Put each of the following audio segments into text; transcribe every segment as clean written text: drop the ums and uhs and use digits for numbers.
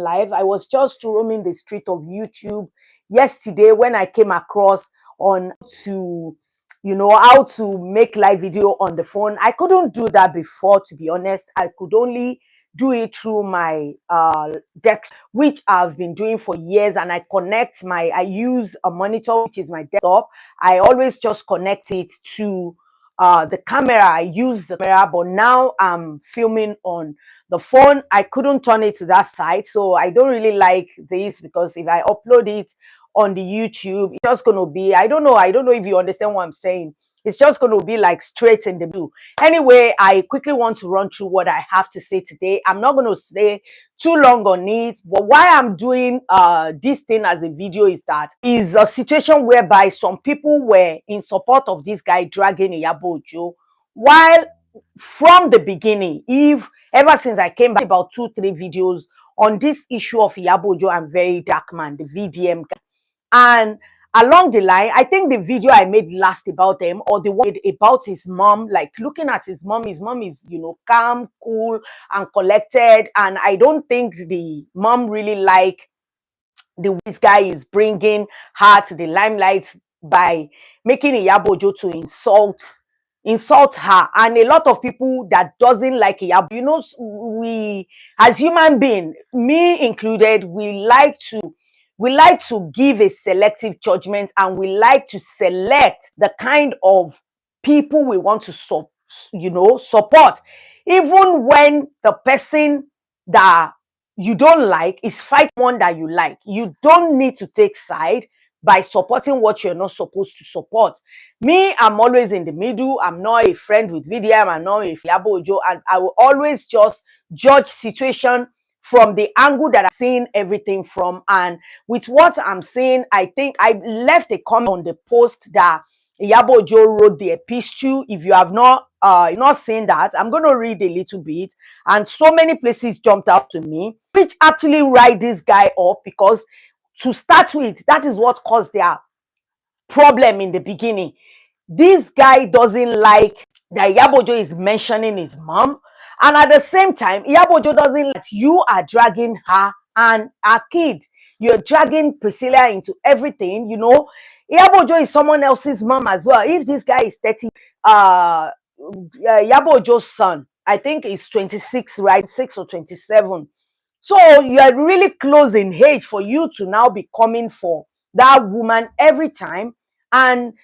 live. I was just roaming the street of YouTube yesterday when I came across on to how to make live video on the phone. I couldn't do that before, to be honest. I could only do it through my desktop, which I've been doing for years, and I use a monitor, which is my desktop. I always just connect it to the camera. I use the camera, but now I'm filming on the phone. I couldn't turn it to that side, so I don't really like this, because if I upload it on the YouTube, it's just going to be, I don't know if you understand what I'm saying. It's just going to be like straight in the blue. Anyway, I quickly want to run through what I have to say today. I'm not going to stay too long on it, but why I'm doing this thing as a video is a situation whereby some people were in support of this guy dragging Iyabo Ojo, while from the beginning, ever since I came back about 2-3 videos on this issue of Iyabo Ojo and Very Dark Man, the VDM guy, and along the line, I think the video I made last about him, or the one about his mom, like looking at his mom is, calm, cool, and collected. And I don't think the mom really like the way this guy is bringing her to the limelight by making Iyabo Ojo to insult her. And a lot of people that doesn't like Iyabo, we as human beings, me included, we like to give a selective judgment, and we like to select the kind of people we want to support, even when the person that you don't like is fighting one that you like. You don't need to take side by supporting what you're not supposed to support. Me, I'm always in the middle. I'm not a friend with VDM. I'm not a Iyabo Ojo, and I will always just judge situation from the angle that I'm seeing everything from. And with what I'm saying, I think I left a comment on the post that Iyabo Ojo wrote the epistle. If you have not seen that, I'm going to read a little bit. And so many places jumped out to me, which actually write this guy up, because to start with, that is what caused their problem in the beginning. This guy doesn't like that Iyabo Ojo is mentioning his mom, and at the same time, Iyabo Ojo doesn't like that you are dragging her and her kid. You're dragging Priscilla into everything. Iyabo Ojo is someone else's mom as well. If this guy is 30, Iyabo Ojo's son, I think, is 26, right? 6 or 27. So you are really close in age for you to now be coming for that woman every time, and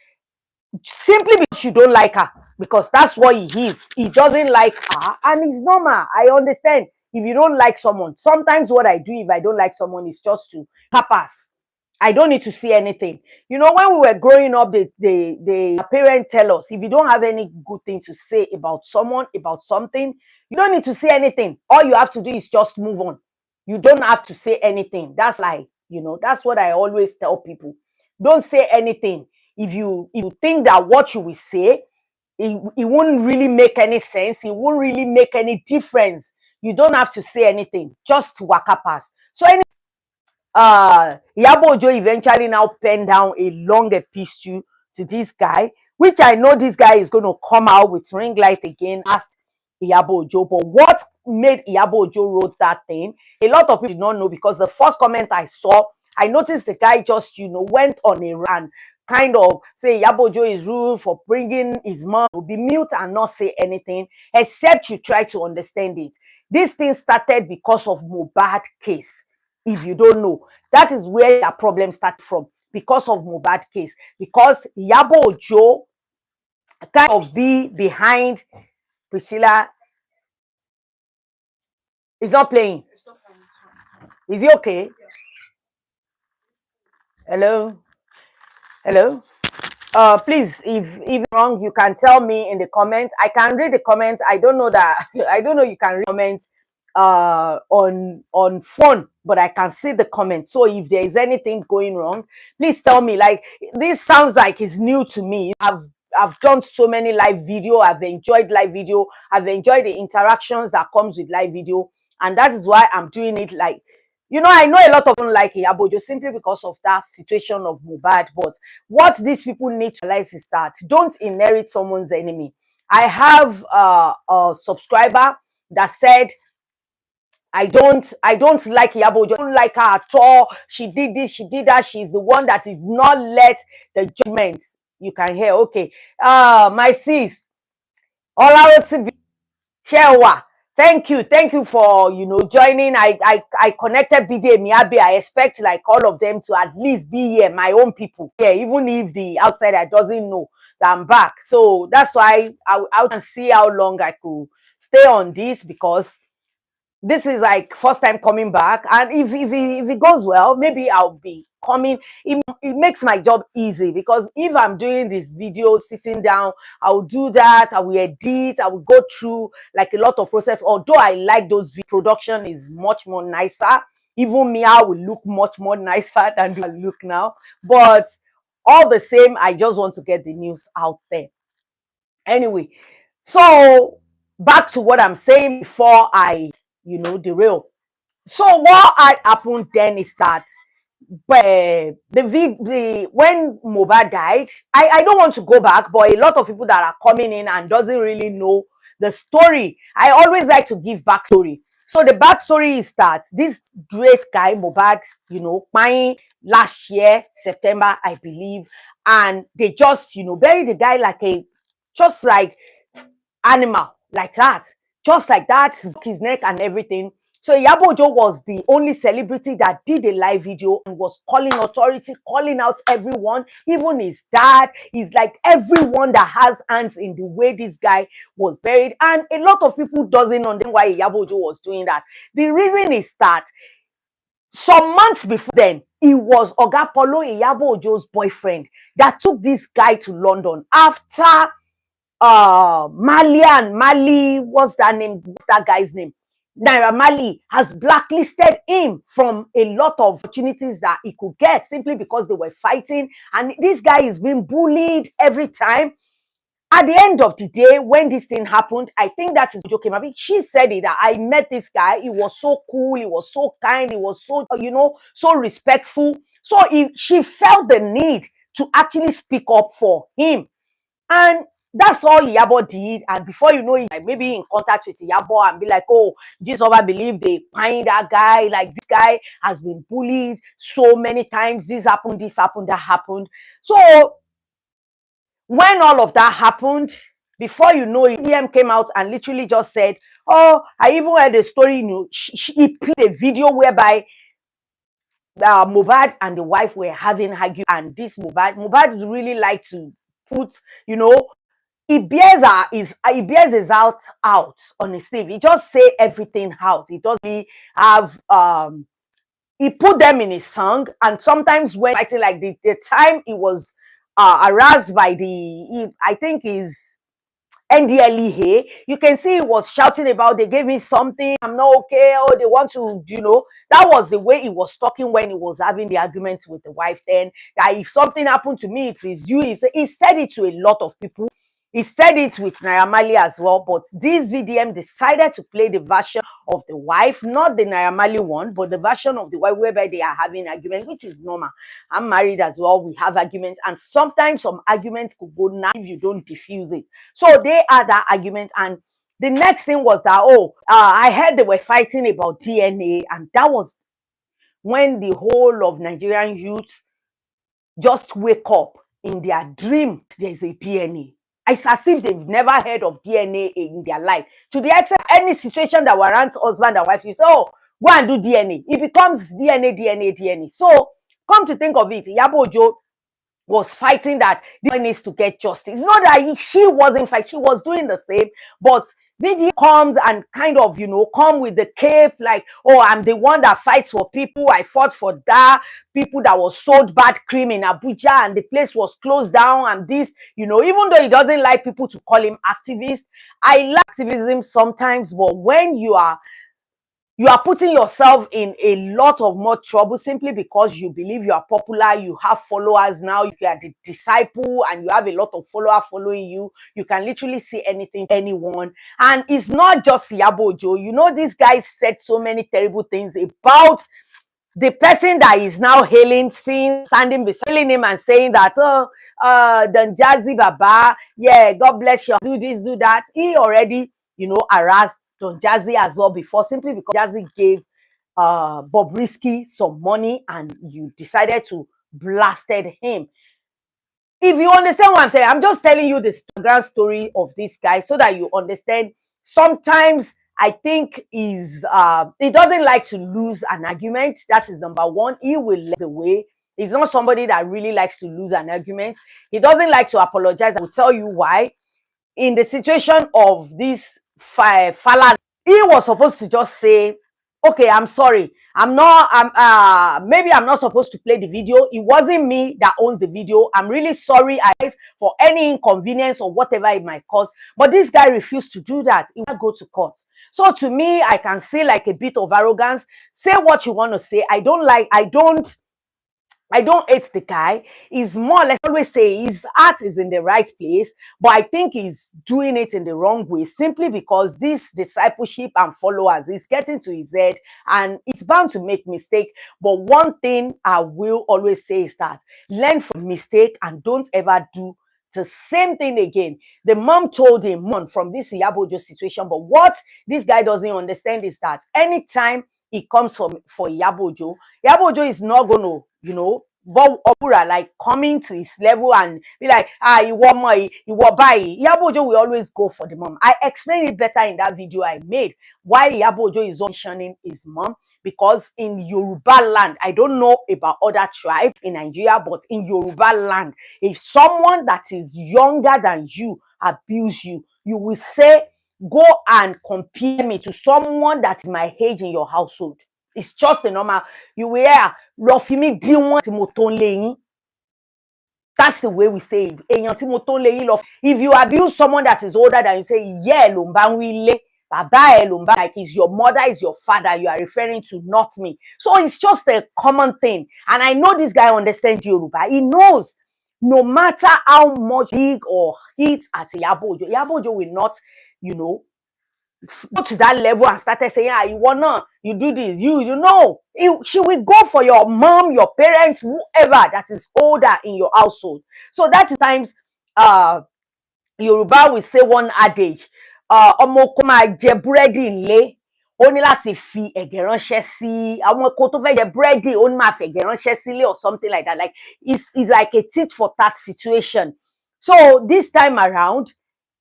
simply because you don't like her, because that's what he is. He doesn't like her, and it's normal. I understand if you don't like someone. Sometimes what I do if I don't like someone is just to pass. I don't need to see anything. When we were growing up, the parents tell us, if you don't have any good thing to say about someone, about something, you don't need to say anything. All you have to do is just move on. You don't have to say anything. That's like, that's what I always tell people. Don't say anything. If you think that what you will say, it won't really make any sense, it won't really make any difference, you don't have to say anything. Just waka pass. So Iyabo Ojo eventually now penned down a long epistle to this guy, which I know this guy is going to come out with ring light again, asked Iyabo Ojo. But what made Iyabo Ojo wrote that thing, a lot of people did not know, because the first comment I saw, I noticed the guy just, went on a rant, kind of say Iyabo Ojo is rude for bringing his mom, to be mute and not say anything, except you try to understand it. This thing started because of Mohbad case. If you don't know, that is where the problem started from, because of Mohbad case, because Iyabo Ojo kind of be behind Priscilla. It's not playing. Is he okay? Hello? Please, if wrong, you can tell me in the comments. I can read the comments. I don't know you can read comments on phone, but I can see the comments. So if there is anything going wrong, please tell me. Like, this sounds like it's new to me. I've done so many live video. I've enjoyed live video. I've enjoyed the interactions that comes with live video, and that is why I'm doing it. Like, I know a lot of them like Iyabo Ojo simply because of that situation of Mohbad. But what these people need to realize is that don't inherit someone's enemy. I have a subscriber that said I don't like Iyabo Ojo. I don't like her at all. She did this, she did that. She's the one that did not let the judgment. You can hear, okay. My sis, Olarotibi Shewa. Thank you for joining. I connected BDM Miabe. I expect like all of them to at least be here, my own people. Yeah, even if the outsider doesn't know that I'm back. So that's why I can see how long I could stay on this, because this is like first time coming back, and if it goes well, maybe I'll be coming. It makes my job easy, because if I'm doing this video sitting down, I'll do that, I will edit, I will go through like a lot of process. Although I like those production is much more nicer, even me, I will look much more nicer than I look now, but all the same, I just want to get the news out there. Anyway, so back to what I'm saying before I derail. So what happened then is that when Mohbad died, I don't want to go back, but a lot of people that are coming in and doesn't really know the story, I always like to give backstory. So the backstory is that this great guy Mohbad, mine last year September, I believe, and they just buried the guy like just like animal, like that, just like that, his neck and everything. So Iyabo Ojo was the only celebrity that did a live video and was calling authority, calling out everyone, even his dad. He's like everyone that has hands in the way this guy was buried. And a lot of people doesn't understand why Iyabo Ojo was doing that. The reason is that some months before then, it was Oga Polo, Iyabo Ojo's boyfriend, that took this guy to London after Mali, what's that name? What's that guy's name? Naira Mali has blacklisted him from a lot of opportunities that he could get simply because they were fighting. And this guy is being bullied every time. At the end of the day, when this thing happened, I think that is joking. I mean, she said it, that I met this guy. He was so cool. He was so kind. He was so, so respectful. So she felt the need to actually speak up for him. And that's all Iyabo did. And before you know it, like maybe in contact with Iyabo and be like, oh, this over believe they find that guy. Like, this guy has been bullied so many times. This happened, that happened. So when all of that happened, before you know it, VDM came out and literally just said, oh, I even heard a story, he played a video whereby Mohbad and the wife were having argument, and this Mohbad really like to put, he bears his out on his sleeve. He just say everything out. He doesn't really have he put them in his song. And sometimes when writing, like the time he was harassed by I think is NDLEA, you can see he was shouting about, they gave me something, I'm not okay, oh, they want to, that was the way he was talking when he was having the argument with the wife then, that if something happened to me, it is you. He said it to a lot of people. He said it with Naira Marley as well, but this VDM decided to play the version of the wife, not the Naira Marley one, but the version of the wife whereby they are having arguments, which is normal. I'm married as well. We have arguments, and sometimes some arguments could go now if you don't diffuse it. So they had that argument, and the next thing was that, I heard they were fighting about DNA, and that was when the whole of Nigerian youth just wake up in their dream. There's a DNA. It's as if they've never heard of DNA in their life. To the extent any situation that warrants husband and wife, you say, oh, go and do DNA. It becomes DNA. So come to think of it, Iyabo Ojo was fighting that the needs to get justice. It's not that she wasn't fighting, she was doing the same, but VD comes and kind of, come with the cape, like, oh, I'm the one that fights for people. I fought for that people that was sold bad cream in Abuja and the place was closed down, and this, even though he doesn't like people to call him activist. I like activism sometimes, but when you are putting yourself in a lot of more trouble simply because you believe you are popular, you have followers now, you are the disciple, and you have a lot of followers following you. You can literally say anything, anyone. And it's not just Iyabo Ojo. This guy said so many terrible things about the person that is now hailing, standing beside him and saying that, the Jazzy Baba, yeah, God bless you, do this, do that. He already, harassed Don Jazzy as well before, simply because Jazzy gave Bobrisky some money and you decided to blasted him. If you understand what I'm saying, I'm just telling you the grand story of this guy so that you understand. Sometimes I think he doesn't like to lose an argument. That is number one. He will lead the way. He's not somebody that really likes to lose an argument. He doesn't like to apologize. I will tell you why. In the situation of this Fala, he was supposed to just say, okay, I'm sorry, maybe I'm not supposed to play the video. It wasn't me that owns the video. I'm really sorry for any inconvenience or whatever it might cause. But this guy refused to do that. He will go to court. So to me, I can see like a bit of arrogance. Say what you want to say. I don't hate the guy. He's more or less, always say his art is in the right place, but I think he's doing it in the wrong way simply because this discipleship and followers is getting to his head and it's bound to make mistake. But one thing I will always say is that learn from mistake and don't ever do the same thing again. The mom told him from this Iyabo situation, but what this guy doesn't understand is that anytime he comes for Iyabo is not going to, but Obura like coming to his level and be like, you want money, you want buy. Iyabo will always go for the mom. I explained it better in that video I made why Iyabo is mentioning his mom, because in Yoruba land, I don't know about other tribes in Nigeria, but in Yoruba land, if someone that is younger than you abuse you, you will say, go and compare me to someone that's my age in your household. It's just a normal. You will hear, that's the way we say it. If you abuse someone that is older than you, say, yeah, like is your mother, is your father, you are referring to, not me. So it's just a common thing. And I know this guy understands Yoruba. He knows no matter how much big or hit at Iyabo will not, go to that level and started saying, you wanna, you do this, she will go for your mom, your parents, whoever that is older in your household. So that's times Yoruba will say one adage, ọmọ kó máa jẹ búrẹ́dì ńlé, ó ní láti fi ẹ̀gẹ́ ránṣẹ́ sí àwọn kó tó fẹ́ jẹ búrẹ́dì, ó ní máa fi ẹ̀gẹ́ ránṣẹ́ sílé or something like that. Like it's like a tit for tat situation. So this time around,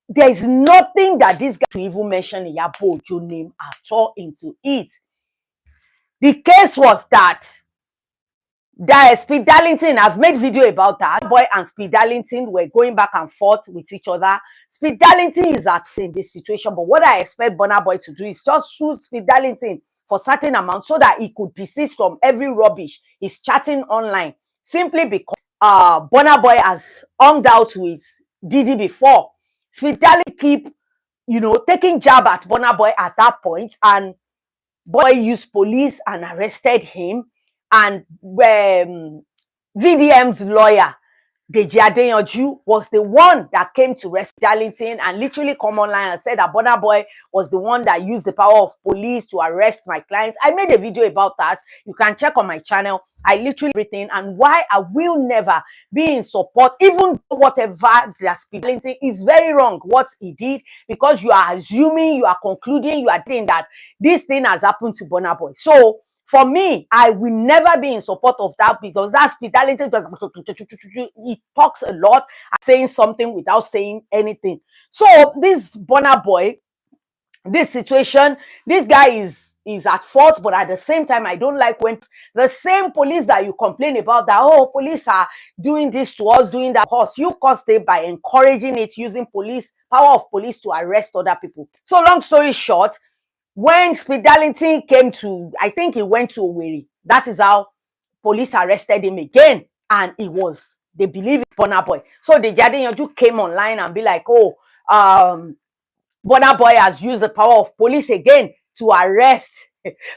there is nothing that this guy to even mention Iyabo Ojo name at all into it. The case was that Speed Darlington, I've made video about that. Boy and Speed Darlington were going back and forth with each other. Speed Darlington is at in this situation, but what I expect Burna Boy to do is just sue Speed Darlington for certain amount so that he could desist from every rubbish he's chatting online, simply because Burna Boy has hung out with Diddy before. Speed Darlington keep, taking jab at Burna Boy at that point, and Boy used police and arrested him. And VDM's lawyer, Deji Adeyanju, was the one that came to rescue Darlington and literally come online and said that Burna Boy was the one that used the power of police to arrest my clients. I made a video about that. You can check on my channel. I literally everything and why I will never be in support, even whatever that Speed Darlington is very wrong what he did, because you are assuming, you are concluding, you are saying that this thing has happened to Burna Boy. So for me, I will never be in support of that, because that Speed Darlington, he talks a lot, saying something without saying anything. So this Burna Boy, this situation, this guy is at fault, but at the same time, I don't like when the same police that you complain about, that, oh, police are doing this to us, doing that to us, you caused it by encouraging it, using power of police to arrest other people. So long story short, when Speed Darlington came to, I think he went to Owerri. That is how police arrested him again. And they believe it's Burna Boy. So the Adeyanju came online and be like, oh, Burna Boy has used the power of police again to arrest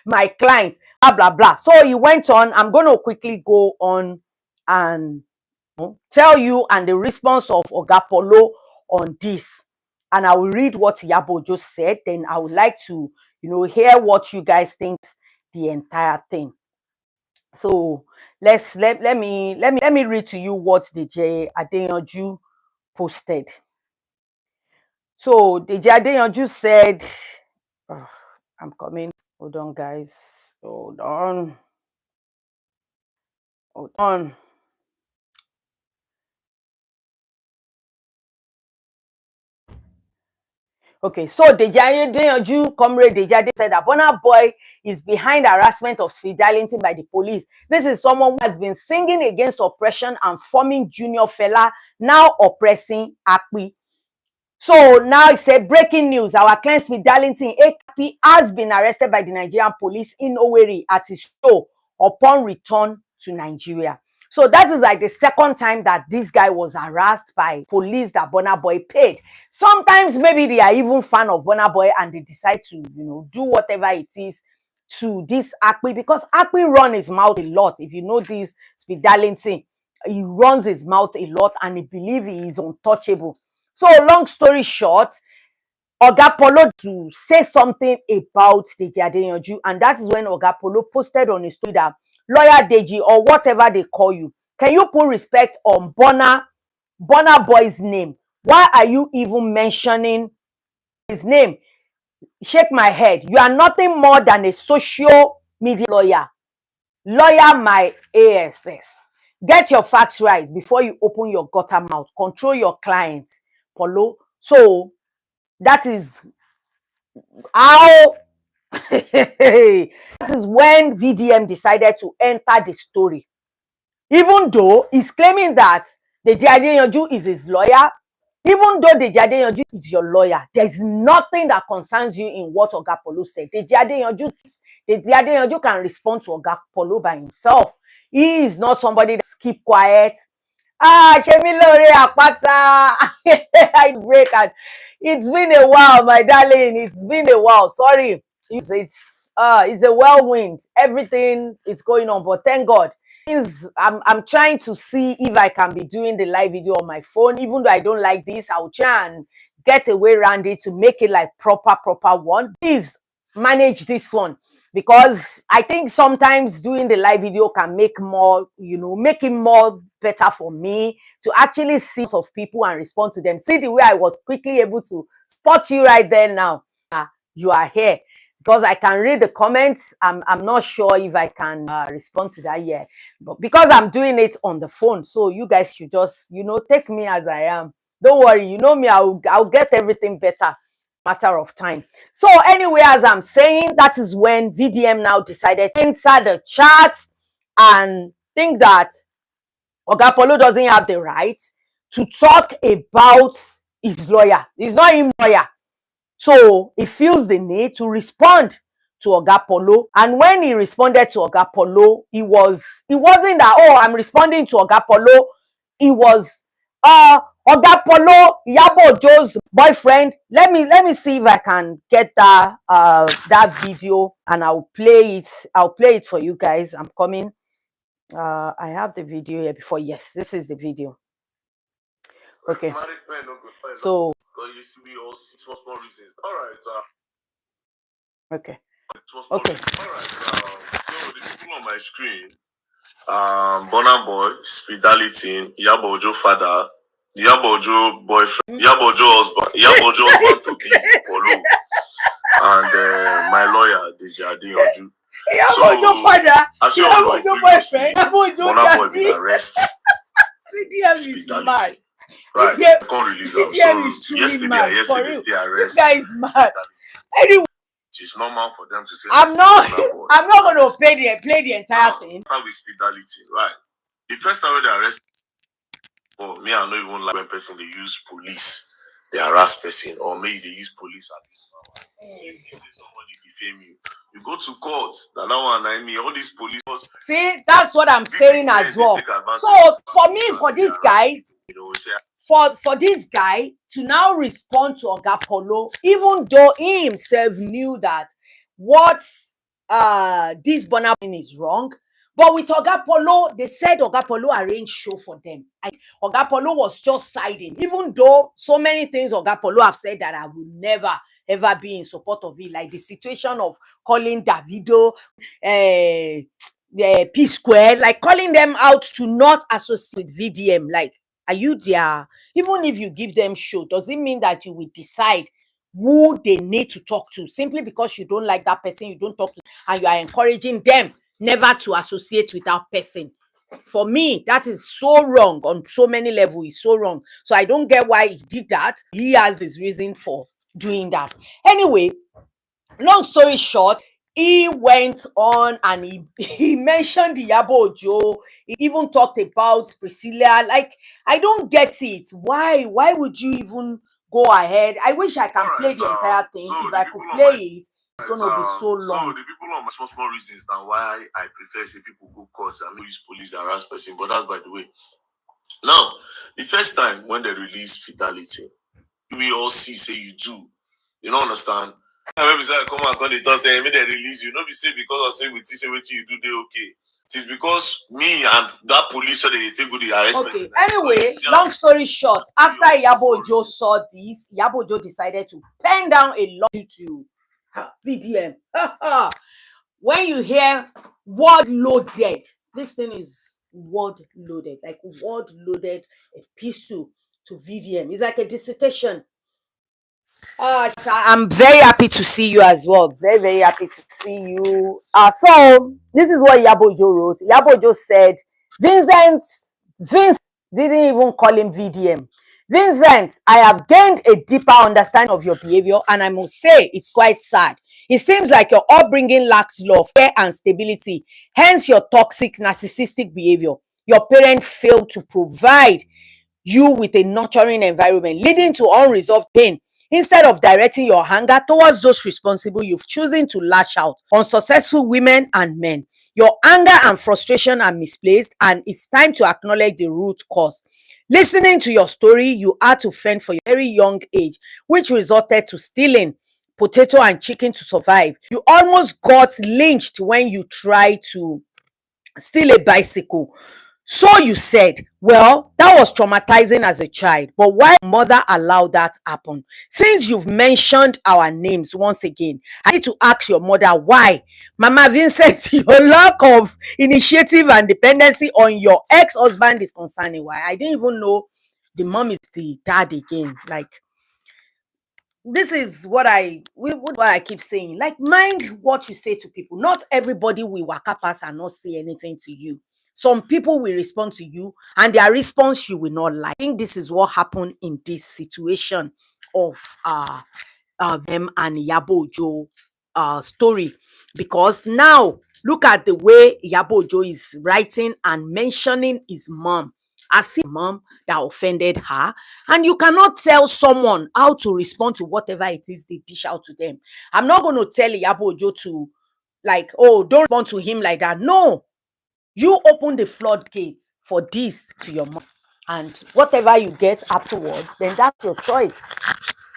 my clients, blah, blah, blah. So he went on. I'm going to quickly go on and tell you and the response of Oga Polo on this. And I will read what Iyabo just said. Then I would like to, hear what you guys think the entire thing. So let me read to you what Deji Adeyanju posted. So Deji Adeyanju said, I'm coming. Hold on, guys. Hold on. Hold on. Okay, so Deji Comrade Deji said that Burna Boy is behind harassment of fidelity by the police. This is someone who has been singing against oppression and forming junior fella, now oppressing Akpi. So now it's a breaking news. Our client Fidelity Akpi has been arrested by the Nigerian police in Owerri at his show upon return to Nigeria. So that is like the second time that this guy was harassed by police that Burna Boy paid. Sometimes maybe they are even fan of Burna Boy and they decide to, do whatever it is to this Akpi, because Akpi run his mouth a lot. If you know this Fidelity, he runs his mouth a lot and he believes he is untouchable. So long story short, Oga Polo to say something about Deji Adeyanju, and that is when Oga Polo posted on his story that lawyer Deji, or whatever they call you, can you put respect on Burna Boy's name? Why are you even mentioning his name? Shake my head. You are nothing more than a social media lawyer. Lawyer my ASS. Get your facts right before you open your gutter mouth. Control your clients, Polo. So that is how that is when VDM decided to enter the story. Even though he's claiming that Deji Adeyanju is his lawyer, even though Deji Adeyanju is your lawyer, there's nothing that concerns you in what Oga Polo said. Deji Adeyanju can respond to Oga Polo by himself. He is not somebody that keep quiet. Shemilore Apata. I break and it's been a while, my darling. It's been a while. Sorry. It's a whirlwind. Everything is going on, but thank God. I'm trying to see if I can be doing the live video on my phone. Even though I don't like this, I'll try and get a way around it to make it like proper one. Please manage this one, because I think sometimes doing the live video can make more, make it more better for me to actually see of people and respond to them. See the way I was quickly able to spot you right there now. You are here. Because I can read the comments, I'm not sure if I can respond to that yet. But because I'm doing it on the phone, so you guys should just, take me as I am. Don't worry, you know me, I'll get everything better. Matter of time. So anyway, as I'm saying, that is when VDM now decided to enter the chat and think that Oga Polo doesn't have the right to talk about his lawyer. He's not his lawyer. So he feels the need to respond to Oga Polo. And when he responded to Oga Polo, it wasn't that, oh, I'm responding to Oga Polo. It was Oga Polo, Iyabo Joe's boyfriend. Let me see if I can get that video and I'll play it for you guys. I'm coming. I have the video here before. Yes, this is the video. Okay. So you see me all small reasons. All right. Okay. Okay. All right. So the people on my screen, Burna Boy, Fidelity, Iyabo Joe father, Iyabo Joe boyfriend, Iyabo Joe husband, Iyabo Joe husband to be Polo, and my lawyer Deji Adeyanju. Iyabo Joe father, Iyabo Joe boyfriend, Iyabo Joe Burna Boy been arrested. VDM is mad. Right, I can't release them. So yesterday they arrested. This guy is mad. Anyway, it's normal for them to say. I'm not going to play the entire thing. How with Fidelity, right? The first time they arrest, for me, I don't even like when person they use police, they harass person, or maybe they use police at this power. If you say somebody defame you, you go to court. That one, I mean, all these police. See, that's what I'm saying as well. So for me, for this guy, for this guy to now respond to Oga Polo, even though he himself knew that what this Burna is wrong, but with Oga Polo, they said Oga Polo arranged show for them. Oga Polo was just siding, even though so many things Oga Polo have said that I will never ever be in support of it, like the situation of calling Davido P Square, like calling them out to not associate with VDM. Like, are you there? Even if you give them show, does it mean that you will decide who they need to talk to. Simply because you don't like that person, you don't talk to, and you are encouraging them never to associate with that person. For me, that is so wrong on so many levels. It's so wrong. So I don't get why he did that. He has his reason for doing that. Anyway, long story short, he went on and he mentioned Iyabo Ojo. He even talked about Priscilla. Like, I don't get it. Why would you even go ahead? I wish I can play the entire thing. So If the I people could on play my it, it's gonna be so so long. the people on my small reasons now why I prefer say people go course and not use police to harass person, but that's by the way. Now, the first time when they release Fidelity, we all see say you do. You don't understand? And when we say come and come, they don't say maybe they release you. Not be say because of say we teach what you do, they okay. It is because me and that police so they take good the arrest Okay, person. anyway, long story short, after Iyabo Ojo saw this, Iyabo Ojo decided to pen down a law to VDM. When you hear word loaded, this thing is word loaded, like word loaded epistle to VDM. It's like a dissertation. I'm very happy to see you as well. Very, very happy to see you. So this is what Iyabo Ojo wrote. Iyabo Ojo said, Vince didn't even call him VDM. Vincent, I have gained a deeper understanding of your behavior, and I must say it's quite sad. It seems like your upbringing lacks love, care, and stability. Hence your toxic, narcissistic behavior. Your parents failed to provide you with a nurturing environment, leading to unresolved pain. Instead of directing your anger towards those responsible, you've chosen to lash out on successful women and men. Your anger and frustration are misplaced, and it's time to acknowledge the root cause. Listening to your story, you had to fend for your very young age, which resulted to stealing potato and chicken to survive. You almost got lynched when you tried to steal a bicycle. So you said, well, that was traumatizing as a child, but why mother allowed that happen? Since you've mentioned our names once again, I need to ask your mother why. Mama Vincent, your lack of initiative and dependency on your ex-husband is concerning. Why? I didn't even know the mom is the dad again. Like, this is what I keep saying. Like, mind what you say to people. Not everybody will waka pass and not say anything to you. Some people will respond to you, and their response you will not like. I think this is what happened in this situation of them and Iyabo Ojo story. Because now look at the way Iyabo Ojo is writing and mentioning his mom as if mom that offended her, and you cannot tell someone how to respond to whatever it is they dish out to them. I'm not going to tell Iyabo Ojo to, like, oh, don't respond to him like that. No, you open the floodgates for this to your mom, and whatever you get afterwards, then that's your choice.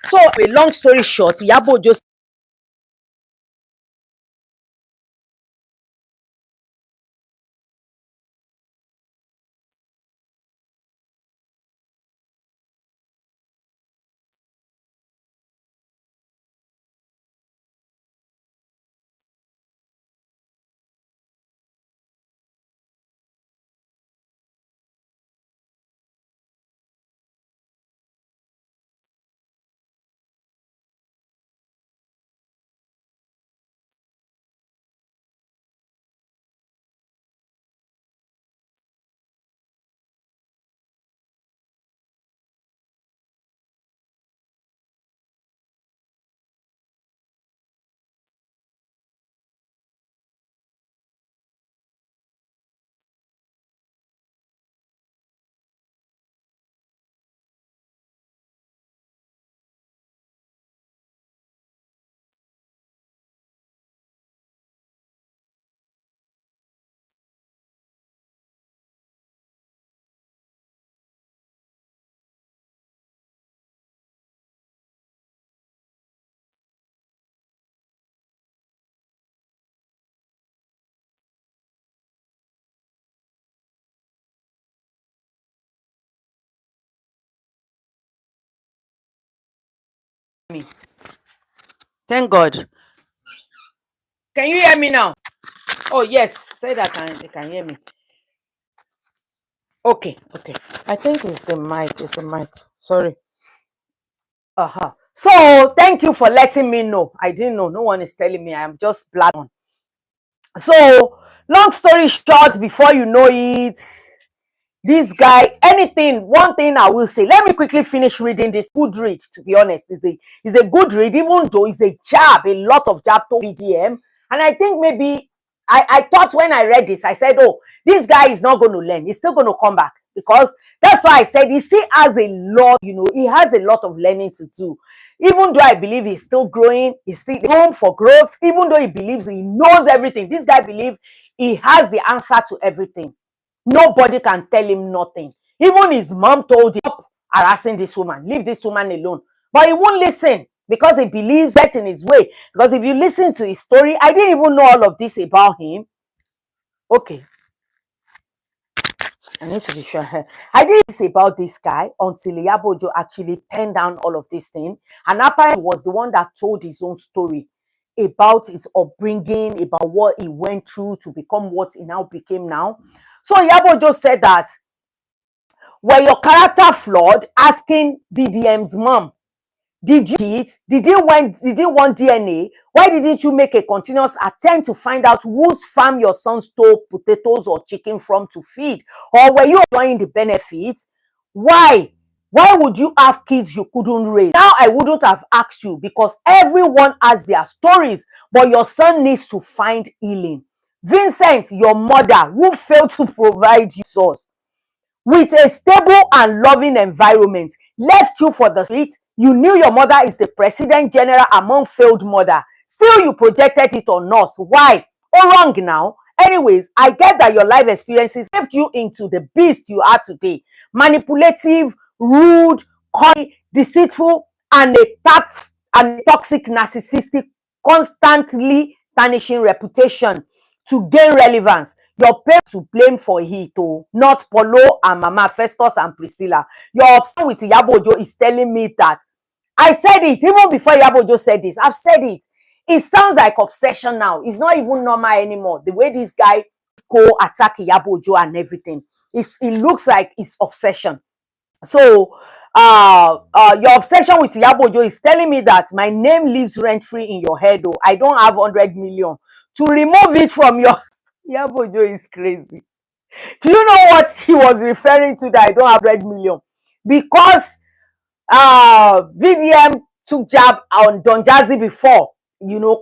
So, a long story short, Iyabo Ojo me. Thank God. Can you hear me now? Oh yes, say that they can hear me. Okay, okay. I think it's the mic. It's the mic. Sorry. Uh-huh. So thank you for letting me know. I didn't know. No one is telling me. I am just blabbing. So long story short, before you know it, this guy, one thing I will say, let me quickly finish reading this. Good read, to be honest. It's a good read, even though it's a jab, a lot of jab to VDM. And I think maybe I thought when I read this, I said, oh, this guy is not going to learn. He's still going to come back, because that's why I said he still has a lot, he has a lot of learning to do. Even though I believe he's still growing, he's still room for growth. Even though he believes he knows everything, this guy believes he has the answer to everything. Nobody can tell him nothing. Even his mom told him, stop harassing this woman, leave this woman alone. But he won't listen, because he believes that in his way. Because if you listen to his story, I didn't even know all of this about him. Okay, I need to be sure. I didn't know about this guy until Iyabo Ojo actually penned down all of this thing. And apparently he was the one that told his own story about his upbringing, about what he went through to become what he now became now. So Iyabo Ojo said that, were your character flawed? Asking VDM's mom. Did you cheat? Did you want DNA? Why didn't you make a continuous attempt to find out whose farm your son stole potatoes or chicken from to feed? Or were you enjoying the benefits? Why? Why would you have kids you couldn't raise? Now I wouldn't have asked you, because everyone has their stories, but your son needs to find healing. Vincent, your mother, who failed to provide you source with a stable and loving environment, left you for the street. You knew your mother is the president general among failed mother. Still, you projected it on us. Why? Oh, wrong now. Anyways, I get that your life experiences shaped you into the beast you are today. Manipulative, rude, coy, deceitful, and a toxic, narcissistic, constantly tarnishing reputation to gain relevance. Your parents to blame for it, oh, not Polo and Mama, Festus and Priscilla. Your obsession with Iyabo Ojo is telling me that. I said it even before Iyabo Ojo said this. I've said it. It sounds like obsession now. It's not even normal anymore. The way this guy go attack Iyabo Ojo and everything, it looks like it's obsession. So your obsession with Iyabo Ojo is telling me that my name lives rent-free in your head. Oh, I don't have 100 million to remove it from your... Iyabo Ojo is crazy. Do you know what he was referring to, that I don't have 100 million? Because VDM took jab on Don Jazzy before,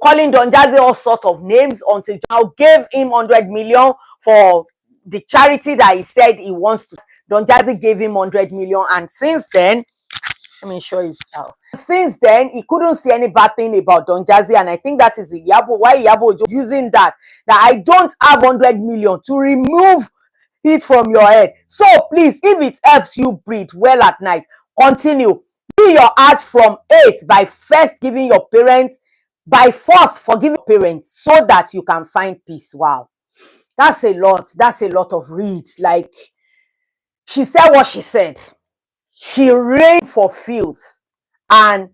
calling Don Jazzy all sort of names, until now gave him 100 million for the charity that he said he wants to. Don Jazzy gave him 100 million, and since then, let me show you how. Since then, he couldn't see any bad thing about Don Jazzy, and I think that is why Iyabo Ojo using that I don't have 100 million to remove it from your head. So please, if it helps you breathe well at night, continue. Do your heart from 8 by first giving your parents, by force forgiving your parents, so that you can find peace. Wow, that's a lot. That's a lot of read. Like, she said what she said. She reigned for filth. And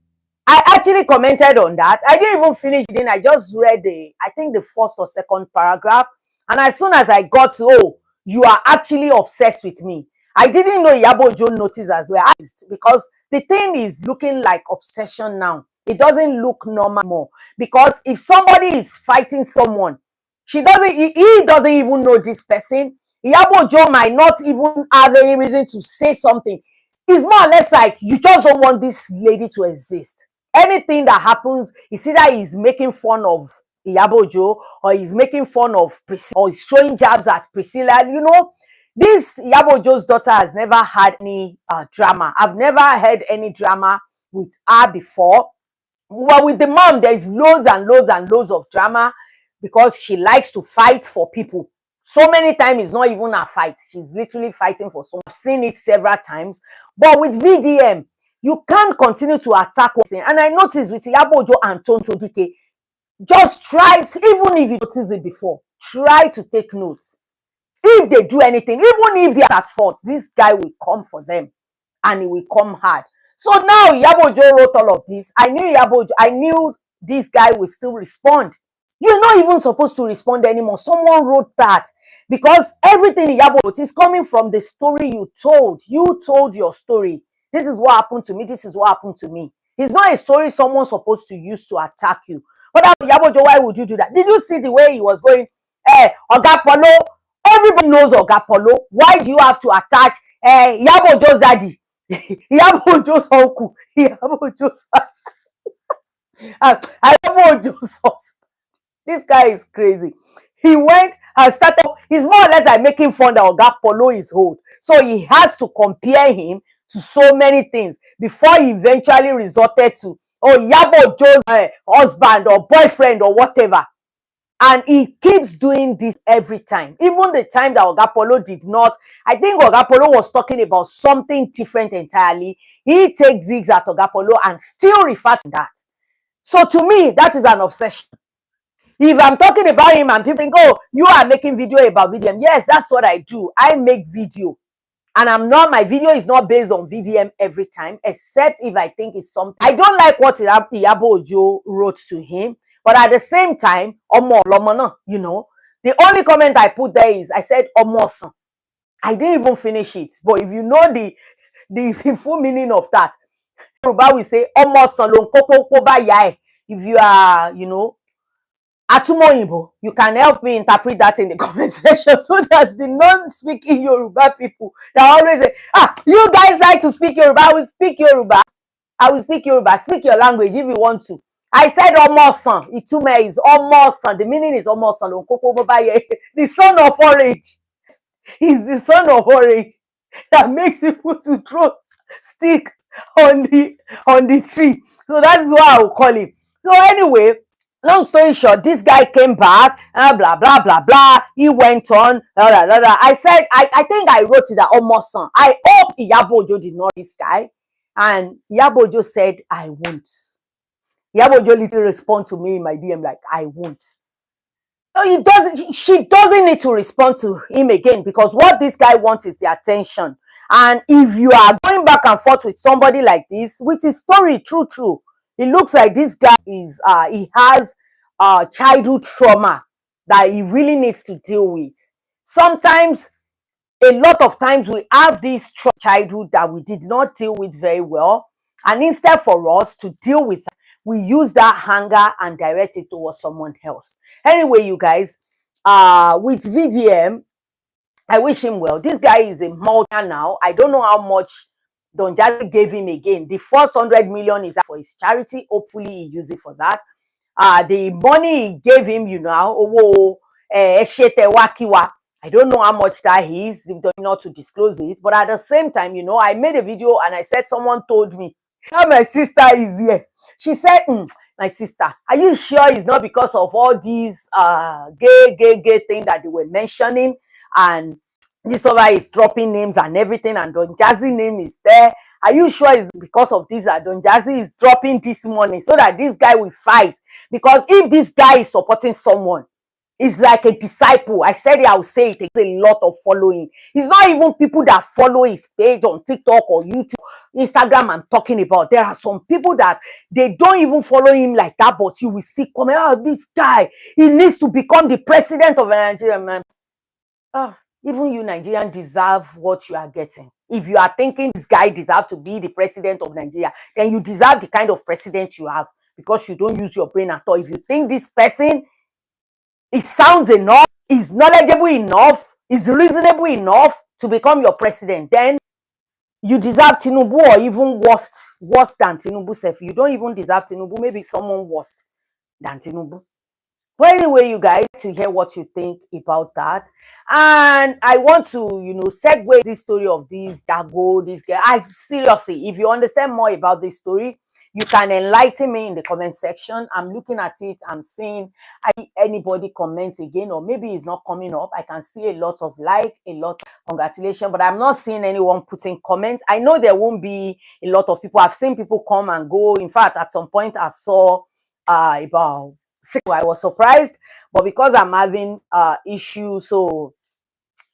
I actually commented on that. I didn't even finish it. I just read I think the first or second paragraph. And as soon as I got to, oh, you are actually obsessed with me, I didn't know Iyabo Ojo noticed as well. Because the thing is looking like obsession now. It doesn't look normal more. Because if somebody is fighting someone, he doesn't even know this person. Iyabo Ojo might not even have any reason to say something. It's more or less like you just don't want this lady to exist. Anything that happens is either he's making fun of Iyabo Ojo, or he's making fun of Priscilla, or he's throwing jabs at Priscilla. This Iyabo Ojo's daughter has never had any drama. I've never had any drama with her before. Well, with the mom, there's loads and loads and loads of drama, because she likes to fight for people. So many times it's not even a fight. She's literally fighting for someone. I've seen it several times. But with VDM, you can't continue to attack one thing. And I noticed with Iyabo Ojo and Tonto Dike, just try, even if you noticed it before, try to take notes. If they do anything, even if they are at fault, this guy will come for them, and he will come hard. So now Iyabo Ojo wrote all of this. I knew this guy will still respond. You're not even supposed to respond anymore. Someone wrote that, because everything Iyabo wrote is coming from the story you told. You told your story. This is what happened to me. This is what happened to me. It's not a story someone's supposed to use to attack you. But Iyabo Ojo, why would you do that? Did you see the way he was going? Oga Polo, everybody knows Oga Polo. Why do you have to attach Iyabo Ojo's daddy? Iyabo Ojo's uncle, Iyabo Ojo's Iyabo Ojo's husband. This guy is crazy. He went and started, he's more or less like making fun that Oga Polo is old. So he has to compare him to so many things before he eventually resorted to, oh, Iyabo Ojo's husband or boyfriend or whatever. And he keeps doing this every time. Even the time that Oga Polo did not, I think Oga Polo was talking about something different entirely. He takes zigs at Oga Polo and still refer to that. So to me, that is an obsession. If I'm talking about him and people think, oh, you are making video about VDM. Yes, that's what I do. I make video. And my video is not based on VDM every time, except if I think it's something. I don't like what Iyabo Ojo wrote to him. But at the same time, you know, the only comment I put there is, I said, Omosan. I didn't even finish it. But if you know the full meaning of that, Yoruba will say, Omosan lon koko ba ya e. If you are, you know, Atumoyinbo, you can help me interpret that in the comment section so that the non-speaking Yoruba people that always say, you guys like to speak Yoruba, I will speak Yoruba. I will speak Yoruba. Speak your language if you want to. I said Omosan. Itume is Omosan. The meaning is Omosan. The son of orange. He's the son of orange that makes people to throw stick on the tree. So that's what I will call him. So anyway, long story short, this guy came back and blah blah blah blah. He went on. Blah, blah, blah, blah. I said, I think I wrote it that Omosan. I hope Iyabo Ojo did not this guy. And Iyabo Ojo said, I won't. Iyabo Ojo literally respond to me in my DM like, I won't. No, she doesn't need to respond to him again, because what this guy wants is the attention. And if you are going back and forth with somebody like this, with his story, true, it looks like this guy is, he has childhood trauma that he really needs to deal with. Sometimes, a lot of times we have this childhood that we did not deal with very well. And instead for us to deal with, we use that anger and direct it towards someone else. Anyway, you guys, with VDM, I wish him well. This guy is a multi now. I don't know how much Don Jazzy gave him again. The first 100 million is for his charity. Hopefully he uses it for that. The money he gave him, you know, I don't know how much that is, not to disclose it. But at the same time, you know, I made a video and I said, someone told me, how my sister is here. She said, my sister, are you sure it's not because of all these gay thing that they were mentioning? And this over is dropping names and everything, and Don Jazzy name is there. Are you sure it's because of this that Don Jazzy is dropping this money so that this guy will fight? Because if this guy is supporting someone, it's like a disciple. I said it, I'll say it. It takes a lot of following. It's not even people that follow his page on TikTok or YouTube, Instagram I'm talking about. There are some people that they don't even follow him like that, but you will see comment, this guy, he needs to become the president of Nigeria, man. Even you Nigerians deserve what you are getting. If you are thinking this guy deserves to be the president of Nigeria, then you deserve the kind of president you have, because you don't use your brain at all. If you think this person, it sounds enough, is knowledgeable enough, is reasonable enough to become your president, then you deserve Tinubu, or even worse than Tinubu self. You don't even deserve Tinubu, maybe someone worse than Tinubu. But anyway, you guys, to hear what you think about that. And I want to, you know, segue this story of this Dago, this guy. I seriously, if you understand more about this story, you can enlighten me in the comment section. I'm looking at it. I'm seeing anybody comment again, or maybe it's not coming up. I can see a lot of like, a lot of congratulations, but I'm not seeing anyone putting comments. I know there won't be a lot of people. I've seen people come and go. In fact, at some point I saw about 6. I was surprised, but because I'm having issues, so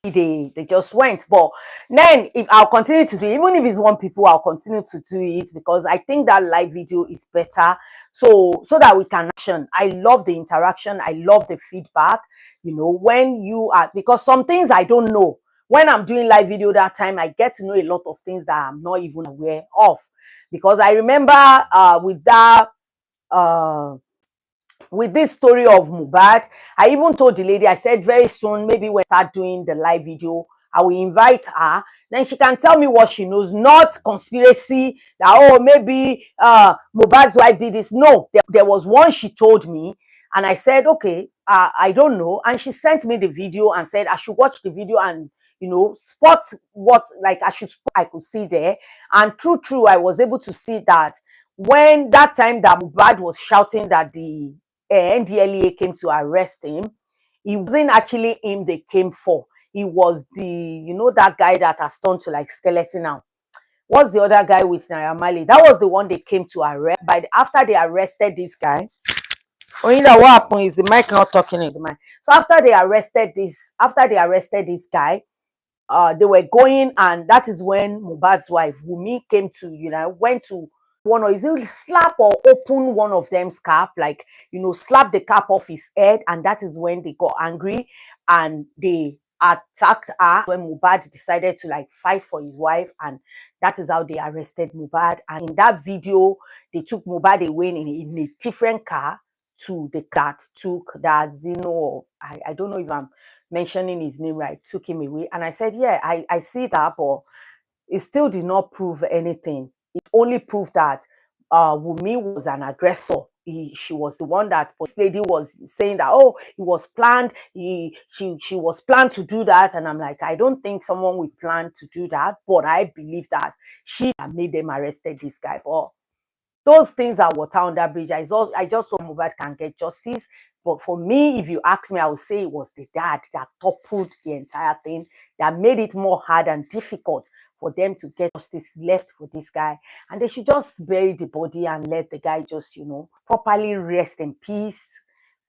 they just went. But then if I'll continue to do it, even if it's 1 people, I'll continue to do it, because I think that live video is better, so that we can action. I love the interaction, I love the feedback, you know, when you are, because some things I don't know. when I'm doing live video that time, I get to know a lot of things that I'm not even aware of. Because I remember with this story of Mohbad, I even told the lady, I said very soon, maybe when I start doing the live video, I will invite her. Then she can tell me what she knows, not conspiracy that, oh, maybe Mohbad's wife did this. No, there was one she told me, and I said, okay, I don't know. And she sent me the video and said I should watch the video and, you know, spot what, like, I could see there. And true, I was able to see that when that time that Mohbad was shouting that the NDLEA came to arrest him, it wasn't actually him they came for. It was the, you know, that guy that has turned to like skeleton now. What's the other guy with Naira Marley? That was the one they came to arrest. After they arrested this guy, only that what happened is the mic not talking in the mic. So after they arrested this guy, they were going, and that is when Mohbad's wife Wunmi came to, you know, went to one, or is it slap or open one of them's cap, like, you know, slap the cap off his head, and that is when they got angry and they attacked her. When Mohbad decided to like fight for his wife, and that is how they arrested Mohbad. And in that video, they took Mohbad away in a different car to the car took that Zeno. I don't know if I'm mentioning his name right, took him away. And I said, yeah, I see that, but it still did not prove anything. It only proved that Wunmi was an aggressor. She was the one that this lady was saying that, oh, it was planned. She was planned to do that. And I'm like, I don't think someone would plan to do that, but I believe that she made them arrested this guy. But those things are water under bridge. I just hope Mohbad can get justice. But for me, if you ask me, I would say it was the dad that toppled the entire thing, that made it more hard and difficult for them to get justice left for this guy. And they should just bury the body and let the guy just, you know, properly rest in peace.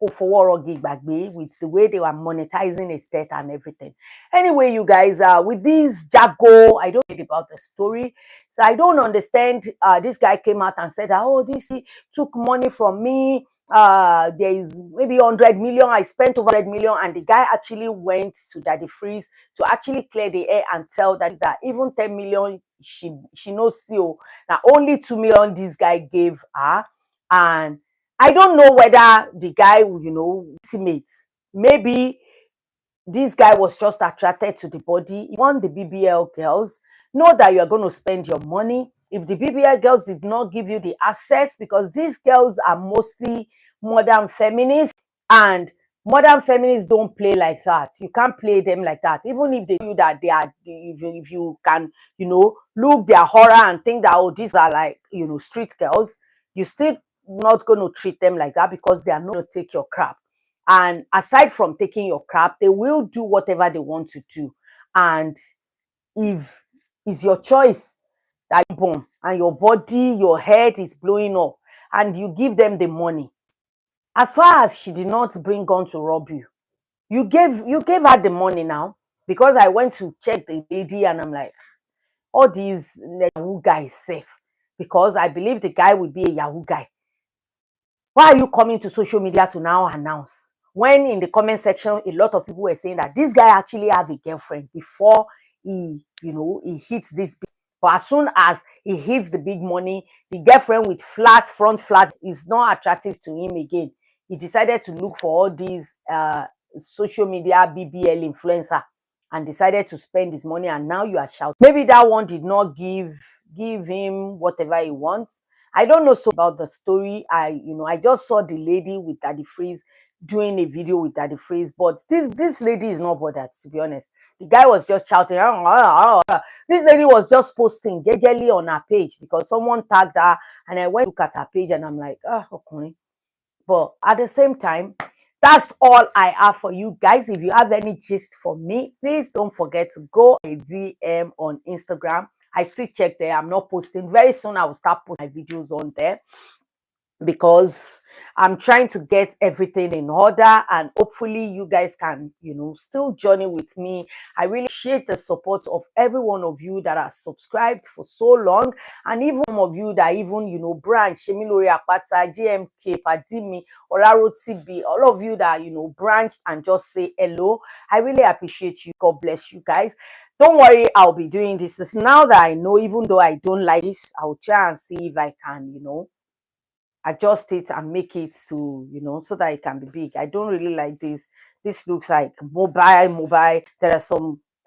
With the way they were monetizing his death and everything. Anyway, you guys, with this Jago, I don't know about the story. So I don't understand. This guy came out and said, oh, this took money from me. There is maybe 100 million. I spent over 100 million. And the guy actually went to Daddy Freeze to actually clear the air and tell that even 10 million, she knows CEO. Now, only 2 million this guy gave her. And I don't know whether the guy, you know, ultimate. Maybe this guy was just attracted to the body. He want the BBL girls. Know that you're going to spend your money. If the BBL girls did not give you the access, because these girls are mostly modern feminists, and modern feminists don't play like that. You can't play them like that. Even if they do that, they are, if you can, you know, look their horror and think that, oh, these are like, you know, street girls, you still not going to treat them like that, because they are not going to take your crap. And aside from taking your crap, they will do whatever they want to do. And if it's your choice that you born and your body, your head is blowing up, and you give them the money, as far as she did not bring gun to rob you, you gave her the money now. Because I went to check the lady, and I'm like, all these Yahoo guys safe, because I believe the guy would be a Yahoo guy. Why are you coming to social media to now announce? When in the comment section, a lot of people were saying that this guy actually have a girlfriend before he, you know, he hits this big. But as soon as he hits the big money, the girlfriend with front flat is not attractive to him again. He decided to look for all these social media BBL influencer and decided to spend his money. And now you are shouting. Maybe that one did not give him whatever he wants. I don't know so about the story. I just saw the lady with Daddy Freeze doing a video with Daddy Freeze, but this lady is not bothered, to be honest. The guy was just shouting. This lady was just posting jejely on her page because someone tagged her, and I went to look at her page, and I'm like, okay. But at the same time, that's all I have for you guys. If you have any gist for me, please don't forget to go a DM on Instagram. I still check there. I'm not posting. Very soon I will start posting my videos on there. because I'm trying to get everything in order, and hopefully you guys can, still journey with me. I really appreciate the support of every one of you that are subscribed for so long, and even some of you that even, branch, Shemilori Akpata, JMK, Padimi, Olaro TB, all of you that, branched and just say hello. I really appreciate you. God bless you guys. Don't worry, I'll be doing this. Now that I know, even though I don't like this, I'll try and see if I can, adjust it and make it to, so that it can be big. I don't really like this. This looks like mobile. There are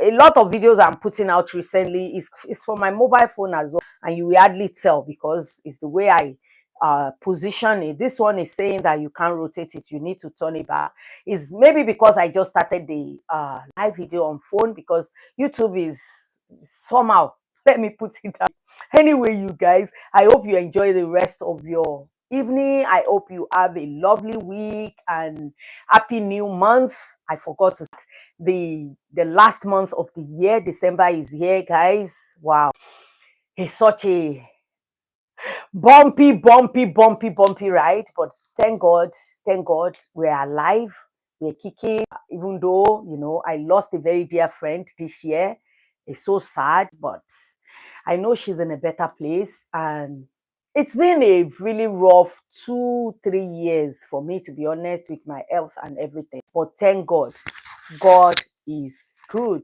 a lot of videos I'm putting out recently is for my mobile phone as well, and you will hardly tell because it's the way I position it. This one is saying that you can't rotate it, you need to turn it back. Is maybe because I just started the live video on phone, because YouTube is somehow, let me put it down. Anyway, you guys, I hope you enjoy the rest of your evening. I hope you have a lovely week and happy new month. I forgot to start the last month of the year. December is here, guys. Wow, it's such a bumpy ride, but thank God, we're alive, we're kicking. Even though, I lost a very dear friend this year. It's so sad, but I know she's in a better place, and it's been a really rough 2-3 years for me, to be honest, with my health and everything. But thank God, God is good.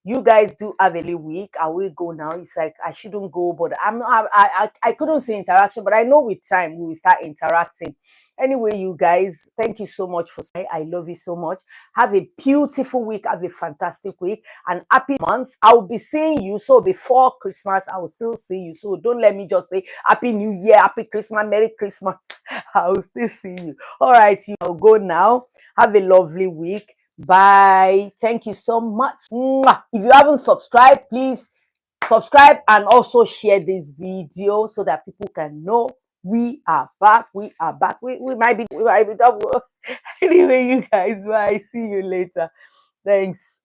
You guys do have a little week. I will go now. It's like I shouldn't go, but I couldn't see interaction, but I know with time we will start interacting. Anyway, you guys, thank you so much for. I love you so much. Have a beautiful week. Have a fantastic week and happy month. I'll be seeing you. So before Christmas, I will still see you. So don't let me just say Happy New Year, Happy Christmas, Merry Christmas. I will still see you. All right, I'll go now. Have a lovely week. Bye. Thank you so much. Mwah. If you haven't subscribed, please subscribe and also share this video so that people can know we are back. We might be double. Anyway, you guys, bye. See you later. Thanks.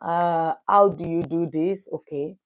How do you do this? Okay.